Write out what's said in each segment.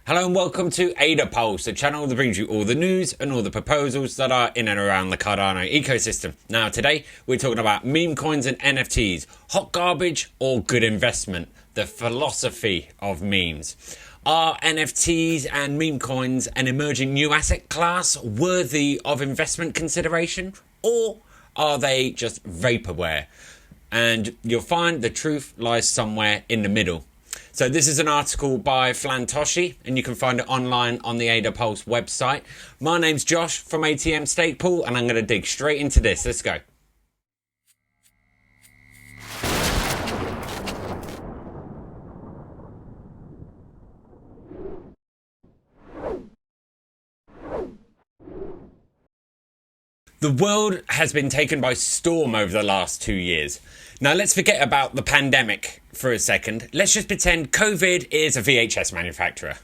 Hello and welcome to AdaPulse, the channel that brings you all the news and all the proposals that are in and around the Cardano ecosystem. Now today we're talking about meme coins and NFTs, hot garbage or good investment, the philosophy of memes. Are NFTs and meme coins an emerging new asset class worthy of investment consideration, or are they just vaporware? And you'll find the truth lies somewhere in the middle. So this is an article by FLANTOSHI, and you can find it online on the AdaPulse website. My name's Josh from ATM Stake Pool, and I'm going to dig straight into this. Let's go. The world has been taken by storm over the last 2 years. Now let's forget about the pandemic for a second. Let's just pretend COVID is a VHS manufacturer.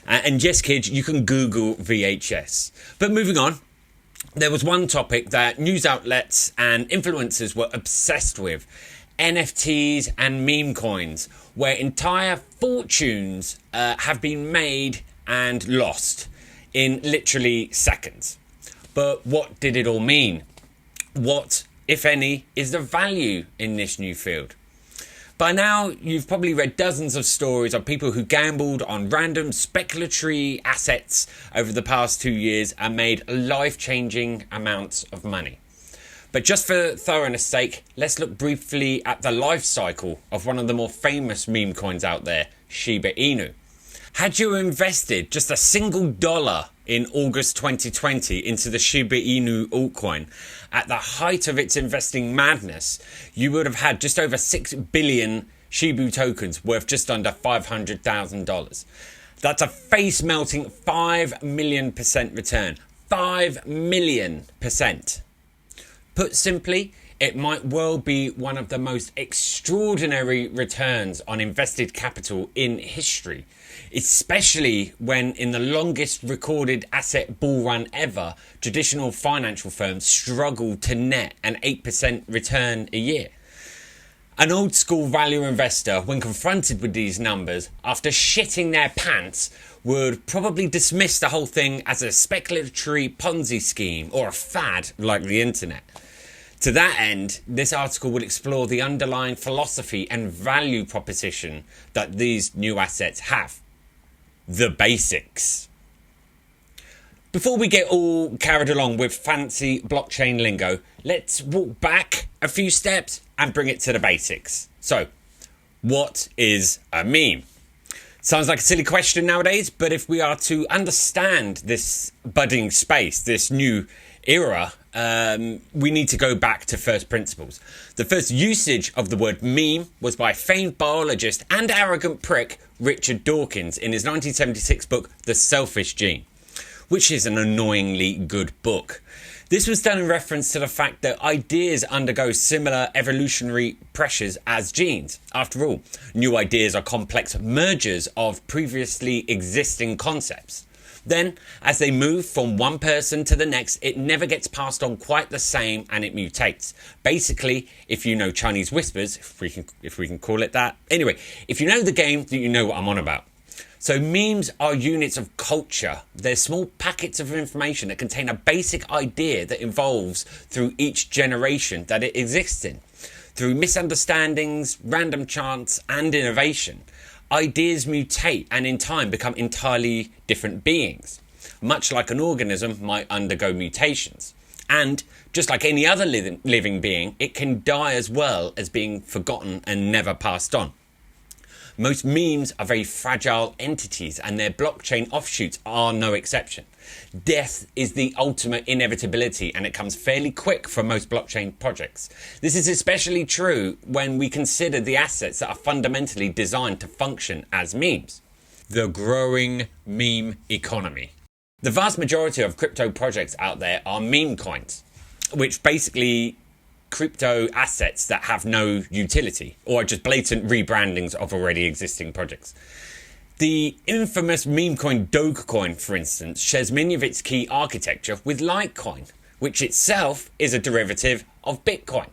And yes, kids, you can Google VHS. But moving on, there was one topic that news outlets and influencers were obsessed with. NFTs and meme coins, where entire fortunes have been made and lost in literally seconds. But what did it all mean? What, if any, is the value in this new field? By now, you've probably read dozens of stories of people who gambled on random speculatory assets over the past 2 years and made life-changing amounts of money. But just for thoroughness sake, let's look briefly at the life cycle of one of the more famous meme coins out there, Shiba Inu. Had you invested just a single dollar in August 2020 into the Shiba Inu altcoin, at the height of its investing madness, you would have had just over 6 billion Shibu tokens worth just under $500,000. That's a face-melting 5 million % return. 5 million %. Put simply, it might well be one of the most extraordinary returns on invested capital in history, especially when in the longest recorded asset bull run ever, traditional financial firms struggled to net an 8% return a year. An old school value investor, when confronted with these numbers, after shitting their pants, would probably dismiss the whole thing as a speculatory Ponzi scheme or a fad like the internet. To that end, this article will explore the underlying philosophy and value proposition that these new assets have. The basics. Before we get all carried along with fancy blockchain lingo, let's walk back a few steps and bring it to the basics. So, what is a meme? Sounds like a silly question nowadays, but if we are to understand this budding space, this new era, we need to go back to first principles. The first usage of the word meme was by famed biologist and arrogant prick Richard Dawkins in his 1976 book The Selfish Gene, which is an annoyingly good book. This was done in reference to the fact that ideas undergo similar evolutionary pressures as genes. After all, new ideas are complex mergers of previously existing concepts. Then, as they move from one person to the next, it never gets passed on quite the same and it mutates. Basically, if you know Chinese whispers, if we can call it that. Anyway, if you know the game, then you know what I'm on about. So memes are units of culture. They're small packets of information that contain a basic idea that evolves through each generation that it exists in. Through misunderstandings, random chance, and innovation, ideas mutate and in time become entirely different beings, much like an organism might undergo mutations. And just like any other living being, it can die as well as being forgotten and never passed on. Most memes are very fragile entities, and their blockchain offshoots are no exception. Death is the ultimate inevitability, and it comes fairly quick for most blockchain projects. This is especially true when we consider the assets that are fundamentally designed to function as memes. The growing meme economy. The vast majority of crypto projects out there are meme coins, which basically crypto assets that have no utility or are just blatant rebrandings of already existing projects. The infamous meme coin Dogecoin, for instance, shares many of its key architecture with Litecoin, which itself is a derivative of Bitcoin.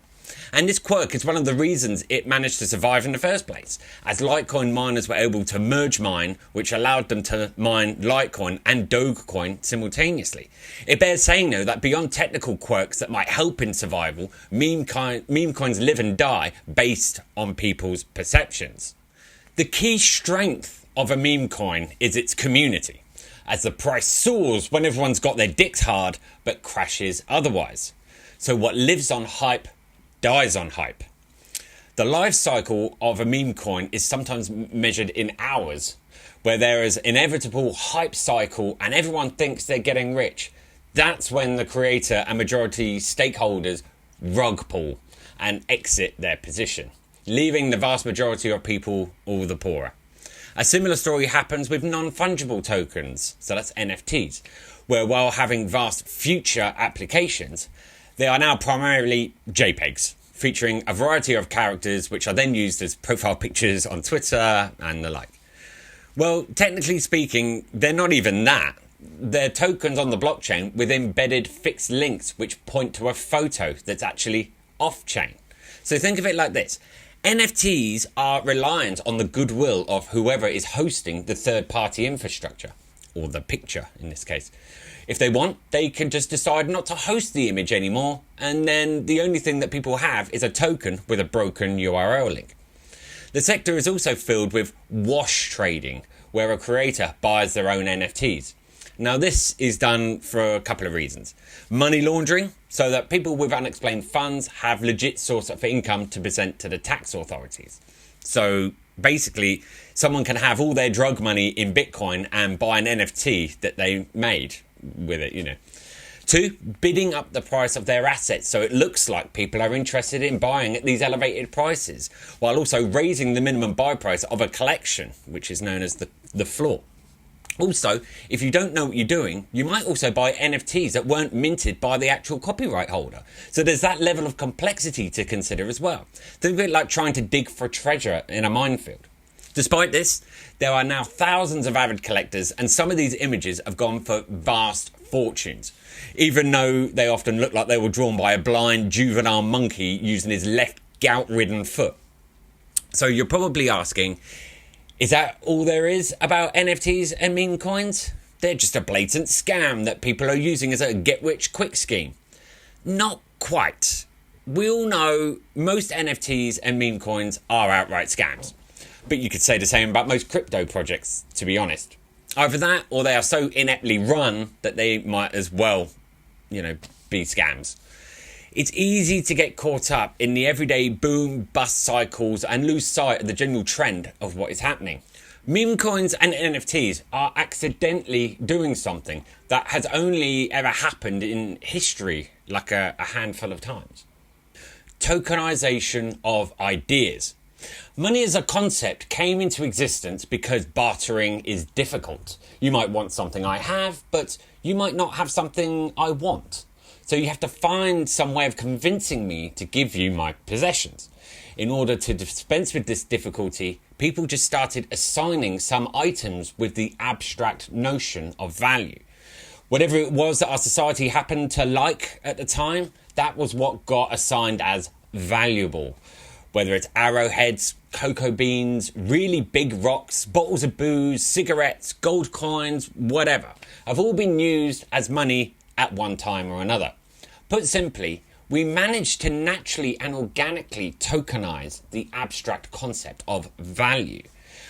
And this quirk is one of the reasons it managed to survive in the first place, as Litecoin miners were able to merge mine, which allowed them to mine Litecoin and Dogecoin simultaneously. It bears saying, though, that beyond technical quirks that might help in survival, meme coins live and die based on people's perceptions. The key strength of a meme coin is its community, as the price soars when everyone's got their dicks hard but crashes otherwise. So what lives on hype dies on hype. The life cycle of a meme coin is sometimes measured in hours, where there is inevitable hype cycle and everyone thinks they're getting rich. That's when the creator and majority stakeholders rug pull and exit their position, leaving the vast majority of people all the poorer. A similar story happens with non-fungible tokens, so that's NFTs, where while having vast future applications, they are now primarily JPEGs, featuring a variety of characters which are then used as profile pictures on Twitter and the like. Well, technically speaking, they're not even that. They're tokens on the blockchain with embedded fixed links which point to a photo that's actually off-chain. So think of it like this. NFTs are reliant on the goodwill of whoever is hosting the third-party infrastructure, or the picture in this case. If they want, they can just decide not to host the image anymore, and then the only thing that people have is a token with a broken URL link. The sector is also filled with wash trading, where a creator buys their own NFTs. Now this is done for a couple of reasons. Money laundering, so that people with unexplained funds have legit source of income to present to the tax authorities. So basically, someone can have all their drug money in Bitcoin and buy an NFT that they made with it, you know. 2, bidding up the price of their assets so it looks like people are interested in buying at these elevated prices, while also raising the minimum buy price of a collection, which is known as the floor. Also, if you don't know what you're doing, you might also buy NFTs that weren't minted by the actual copyright holder. So there's that level of complexity to consider as well. It's a bit like trying to dig for treasure in a minefield. Despite this, there are now thousands of avid collectors, and some of these images have gone for vast fortunes, even though they often look like they were drawn by a blind juvenile monkey using his left gout-ridden foot. So you're probably asking, is that all there is about NFTs and meme coins? They're just a blatant scam that people are using as a get-rich-quick scheme. Not quite. We all know most NFTs and meme coins are outright scams. But you could say the same about most crypto projects, to be honest. Either that, or they are so ineptly run that they might as well, be scams. It's easy to get caught up in the everyday boom-bust cycles and lose sight of the general trend of what is happening. Meme coins and NFTs are accidentally doing something that has only ever happened in history, like a handful of times. Tokenization of ideas. Money as a concept came into existence because bartering is difficult. You might want something I have, but you might not have something I want. So you have to find some way of convincing me to give you my possessions. In order to dispense with this difficulty, people just started assigning some items with the abstract notion of value. Whatever it was that our society happened to like at the time, that was what got assigned as valuable. Whether it's arrowheads, cocoa beans, really big rocks, bottles of booze, cigarettes, gold coins, whatever, have all been used as money at one time or another. Put simply, we managed to naturally and organically tokenize the abstract concept of value.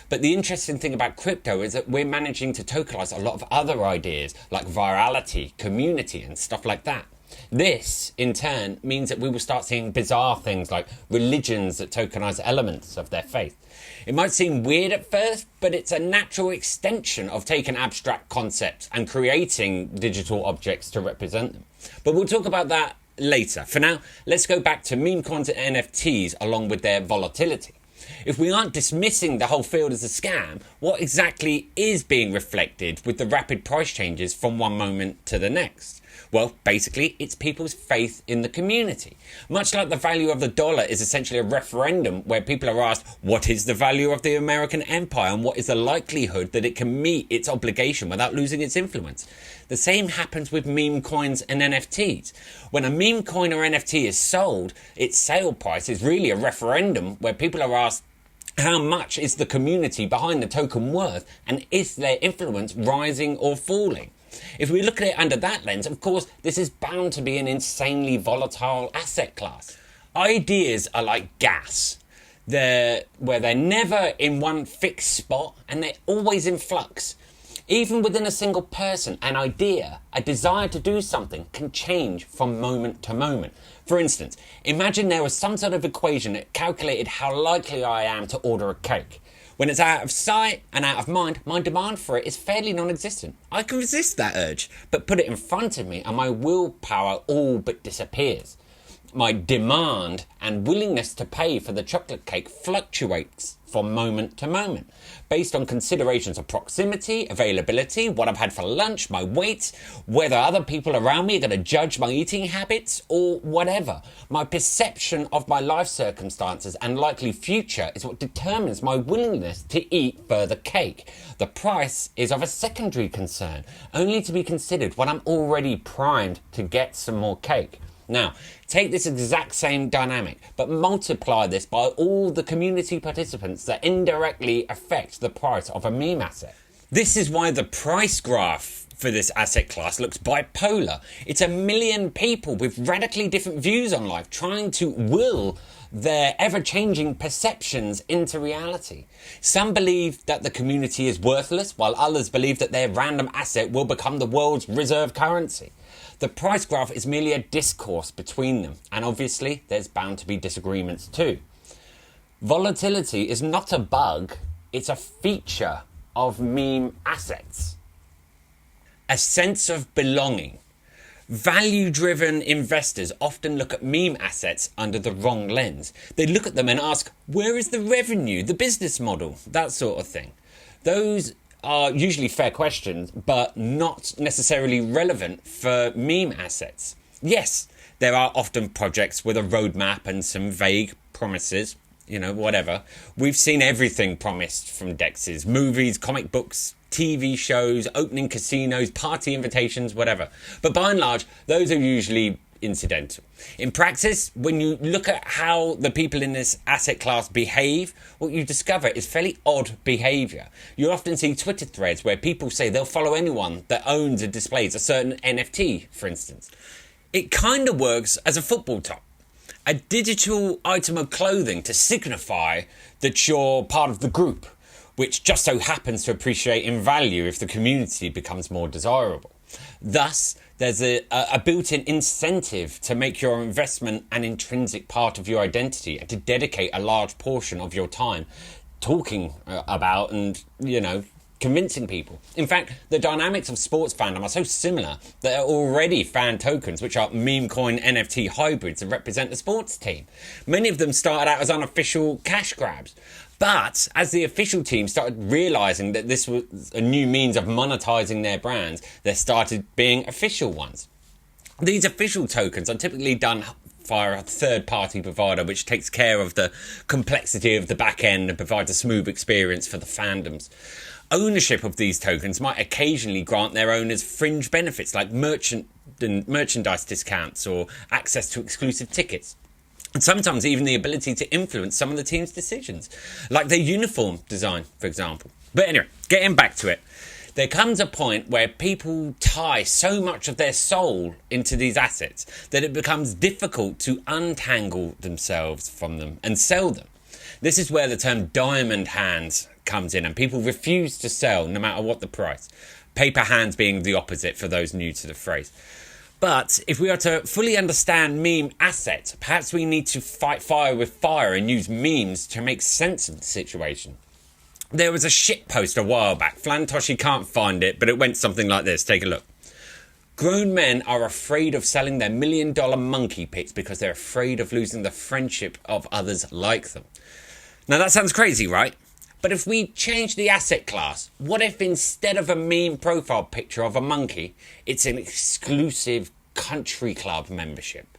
But the interesting thing about crypto is that we're managing to tokenize a lot of other ideas like virality, community, and stuff like that. This, in turn, means that we will start seeing bizarre things like religions that tokenize elements of their faith. It might seem weird at first, but it's a natural extension of taking abstract concepts and creating digital objects to represent them. But we'll talk about that later. For now, let's go back to meme coins and NFTs along with their volatility. If we aren't dismissing the whole field as a scam, what exactly is being reflected with the rapid price changes from one moment to the next? Well, basically, it's people's faith in the community. Much like the value of the dollar is essentially a referendum where people are asked, what is the value of the American empire and what is the likelihood that it can meet its obligation without losing its influence? The same happens with meme coins and NFTs. When a meme coin or NFT is sold, its sale price is really a referendum where people are asked, how much is the community behind the token worth, and is their influence rising or falling? If we look at it under that lens, of course, this is bound to be an insanely volatile asset class. Ideas are like gas. They're never in one fixed spot and they're always in flux. Even within a single person, an idea, a desire to do something can change from moment to moment. For instance, imagine there was some sort of equation that calculated how likely I am to order a cake. When it's out of sight and out of mind, my demand for it is fairly non-existent. I can resist that urge, but put it in front of me and my willpower all but disappears. My demand and willingness to pay for the chocolate cake fluctuates from moment to moment, based on considerations of proximity, availability, what I've had for lunch, my weight, whether other people around me are going to judge my eating habits, or whatever. My perception of my life circumstances and likely future is what determines my willingness to eat further cake. The price is of a secondary concern, only to be considered when I'm already primed to get some more cake. Now, take this exact same dynamic, but multiply this by all the community participants that indirectly affect the price of a meme asset. This is why the price graph for this asset class looks bipolar. It's a million people with radically different views on life trying to will their ever-changing perceptions into reality. Some believe that the community is worthless, while others believe that their random asset will become the world's reserve currency. The price graph is merely a discourse between them, and obviously there's bound to be disagreements too. Volatility is not a bug, it's a feature of meme assets. A sense of belonging. Value-driven investors often look at meme assets under the wrong lens. They look at them and ask, where is the revenue, the business model, that sort of thing. Those are usually fair questions, but not necessarily relevant for meme assets. Yes, there are often projects with a roadmap and some vague promises, whatever. We've seen everything promised from DEXs, movies, comic books, TV shows, opening casinos, party invitations, whatever. But by and large, those are usually incidental. In practice, when you look at how the people in this asset class behave, what you discover is fairly odd behaviour. You'll often see Twitter threads where people say they'll follow anyone that owns and displays a certain NFT, for instance. It kind of works as a football top, a digital item of clothing to signify that you're part of the group, which just so happens to appreciate in value if the community becomes more desirable. Thus, there's a built-in incentive to make your investment an intrinsic part of your identity and to dedicate a large portion of your time talking about and, convincing people. In fact, the dynamics of sports fandom are so similar that there are already fan tokens, which are Memecoin NFT hybrids that represent the sports team. Many of them started out as unofficial cash grabs. But as the official team started realising that this was a new means of monetising their brands, there started being official ones. These official tokens are typically done via a third-party provider which takes care of the complexity of the back end and provides a smooth experience for the fandoms. Ownership of these tokens might occasionally grant their owners fringe benefits like merchandise discounts or access to exclusive tickets. And sometimes even the ability to influence some of the team's decisions, like their uniform design, for example. But anyway, getting back to it, there comes a point where people tie so much of their soul into these assets that it becomes difficult to untangle themselves from them and sell them. This is where the term diamond hands comes in, and people refuse to sell no matter what the price. Paper hands being the opposite for those new to the phrase. But if we are to fully understand meme assets, perhaps we need to fight fire with fire and use memes to make sense of the situation. There was a shit post a while back. FLANTOSHI can't find it, but it went something like this. Take a look. Grown men are afraid of selling their $1 million monkey pics because they're afraid of losing the friendship of others like them. Now that sounds crazy, right? But if we change the asset class, what if instead of a meme profile picture of a monkey, it's an exclusive country club membership?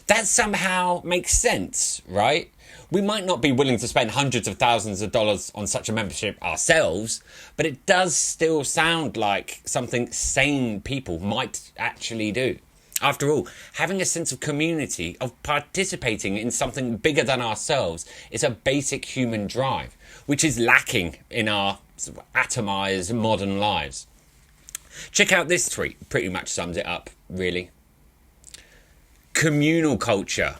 That somehow makes sense, right? We might not be willing to spend hundreds of thousands of dollars on such a membership ourselves, but it does still sound like something sane people might actually do. After all, having a sense of community, of participating in something bigger than ourselves, is a basic human drive, which is lacking in our sort of atomized modern lives. Check out this tweet, pretty much sums it up, really. Communal culture.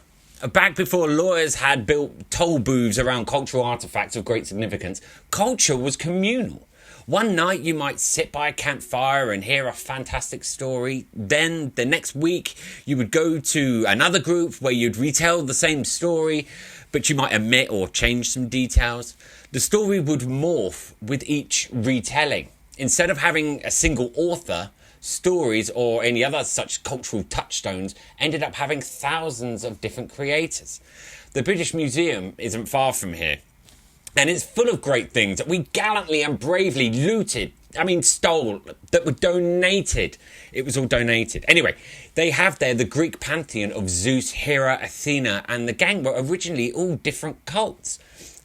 Back before lawyers had built toll booths around cultural artifacts of great significance, culture was communal. One night you might sit by a campfire and hear a fantastic story. Then the next week you would go to another group where you'd retell the same story, but you might omit or change some details. The story would morph with each retelling. Instead of having a single author, stories or any other such cultural touchstones ended up having thousands of different creators. The British Museum isn't far from here, and it's full of great things that we gallantly and bravely stole, that were donated. It was all donated. Anyway, they have there the Greek pantheon of Zeus, Hera, Athena, and the gang were originally all different cults.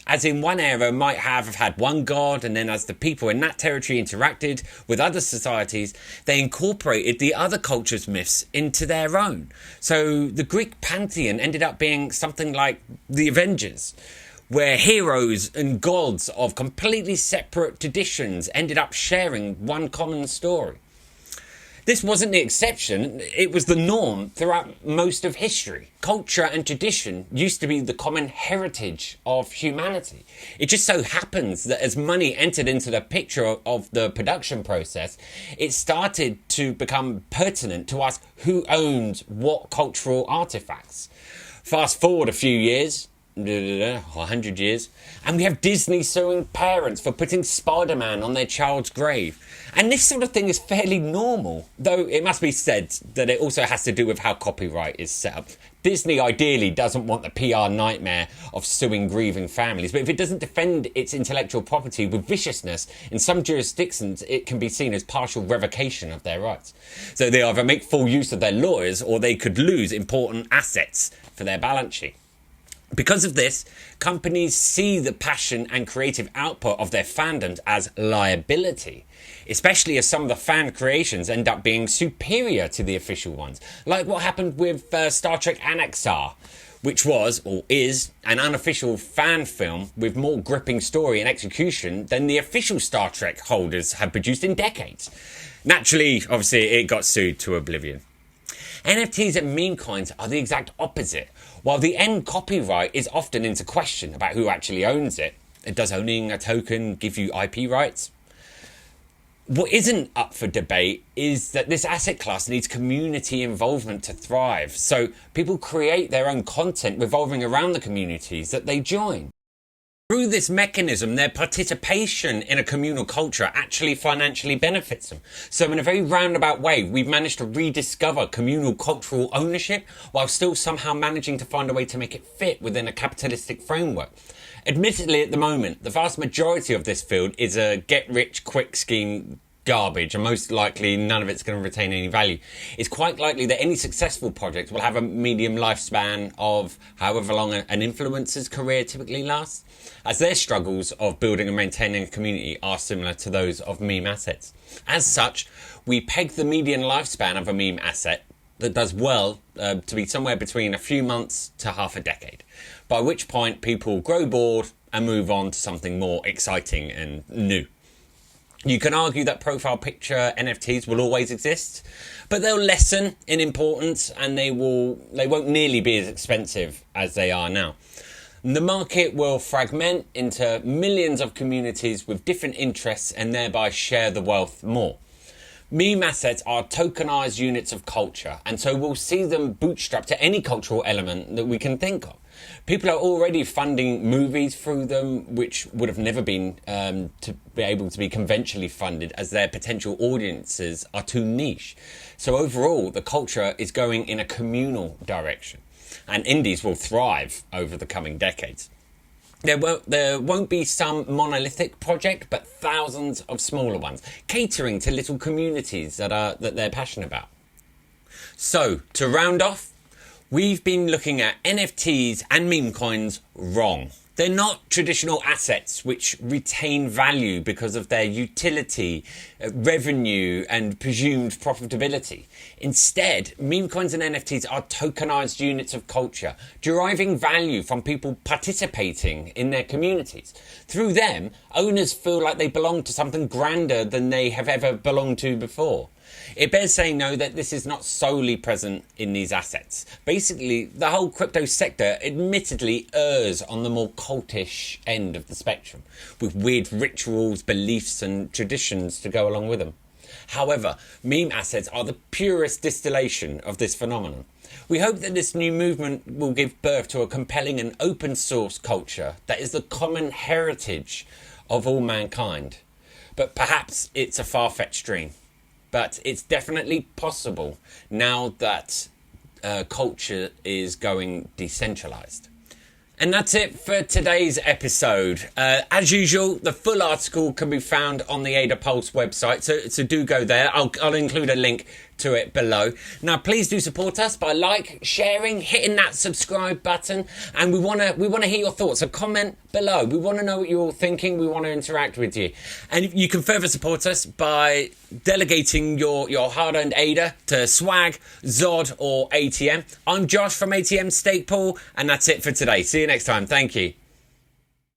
As in one era might have had one god, and then as the people in that territory interacted with other societies, they incorporated the other cultures' myths into their own. So the Greek pantheon ended up being something like the Avengers, where heroes and gods of completely separate traditions ended up sharing one common story. This wasn't the exception, it was the norm throughout most of history. Culture and tradition used to be the common heritage of humanity. It just so happens that as money entered into the picture of the production process, it started to become pertinent to ask who owned what cultural artifacts. Fast forward a few years, 100 years, and we have Disney suing parents for putting Spider-Man on their child's grave. And this sort of thing is fairly normal, though it must be said that it also has to do with how copyright is set up. Disney ideally doesn't want the PR nightmare of suing grieving families, but if it doesn't defend its intellectual property with viciousness, in some jurisdictions it can be seen as partial revocation of their rights. So they either make full use of their lawyers, or they could lose important assets for their balance sheet. Because of this, companies see the passion and creative output of their fandoms as liability, especially as some of the fan creations end up being superior to the official ones, like what happened with Star Trek Annexar, which was, or is, an unofficial fan film with more gripping story and execution than the official Star Trek holders have produced in decades. Naturally, obviously, it got sued to oblivion. NFTs and meme coins are the exact opposite. While the end copyright is often into question about who actually owns it, does owning a token give you IP rights? What isn't up for debate is that this asset class needs community involvement to thrive. So people create their own content revolving around the communities that they join. Through this mechanism, their participation in a communal culture actually financially benefits them. So in a very roundabout way, we've managed to rediscover communal cultural ownership while still somehow managing to find a way to make it fit within a capitalistic framework. Admittedly, at the moment, the vast majority of this field is a get-rich-quick scheme garbage, and most likely none of it's going to retain any value. It's quite likely that any successful project will have a medium lifespan of however long an influencer's career typically lasts, as their struggles of building and maintaining a community are similar to those of meme assets. As such, we peg the median lifespan of a meme asset that does well to be somewhere between a few months to half a decade, by which point people grow bored and move on to something more exciting and new. You can argue that profile picture NFTs will always exist, but they'll lessen in importance and they won't nearly be as expensive as they are now. The market will fragment into millions of communities with different interests and thereby share the wealth more. Meme assets are tokenized units of culture, and so we'll see them bootstrapped to any cultural element that we can think of. People are already funding movies through them, which would have never been to be able to be conventionally funded, as their potential audiences are too niche. So overall, the culture is going in a communal direction, and indies will thrive over the coming decades. There won't be some monolithic project, but thousands of smaller ones, catering to little communities that they're passionate about. So, to round off, we've been looking at NFTs and meme coins wrong. They're not traditional assets which retain value because of their utility, revenue, and presumed profitability. Instead, meme coins and NFTs are tokenized units of culture, deriving value from people participating in their communities. Through them, owners feel like they belong to something grander than they have ever belonged to before. It bears saying, though, that this is not solely present in these assets. Basically, the whole crypto sector admittedly errs on the more cultish end of the spectrum, with weird rituals, beliefs and traditions to go along with them. However, meme assets are the purest distillation of this phenomenon. We hope that this new movement will give birth to a compelling and open source culture that is the common heritage of all mankind. But perhaps it's a far-fetched dream. But it's definitely possible now that culture is going decentralized. And that's it for today's episode. As usual, the full article can be found on the AdaPulse website, so do go there. I'll include a link to it below. Now, please do support us by sharing, hitting that subscribe button, and we want to hear your thoughts. So comment below. We want to know what you're thinking. We want to interact with you, and you can further support us by delegating your hard-earned ADA to Swag, Zod, or ATM. I'm Josh from ATM Stake Pool, and that's it for today. See you next time. Thank you.